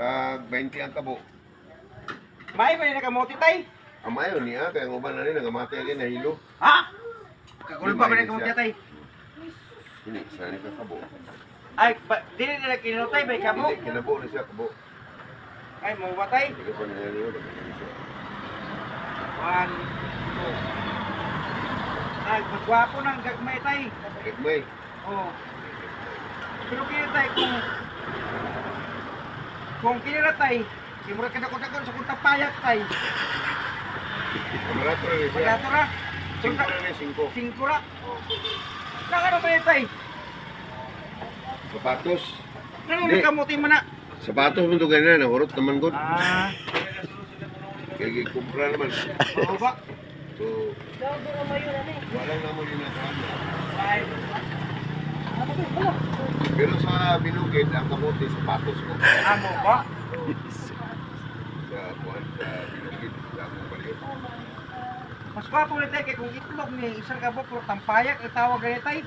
Kag 20 ang kabo. May ba na kamote tay? Amayo niya, kaya nguban na rin, nangamati agad na hilo. Ha? Kakulpa ba na kamote tay? Hindi, saan ka kabo? Ay, dili nila kinutay ba kamo? Hindi, kinabo na siya kabo. Ay, mo ba tay? Hindi ka pa niya niyo, nagkakaroon siya. 1, 2. Ay, magwapo ng gagmay tay. Gagmay. Oo. Pero kaya tay, kung kinira tay, simura ka na kung sa kung tapayak tay. Kamarato na rin siya. Pagkato na. 5 na rin, 5. Singkura. Nakano ba yun tay? Sapatos. Nang Di. kamuti mo na. Sapatos mo ito ganyan, nahurot naman ko. Ah, Kaya kumpra naman. oo ba? So, walang naman yung nakano. Ay, Pero sa binukid, ang kamote, sapatos ko. amo ba? Sa buwan, sa binukid, sa akong baliw. Mas gwapo na tayo kaya kung itlog ni isang kabok, tampayak, itawag ganyan tayo.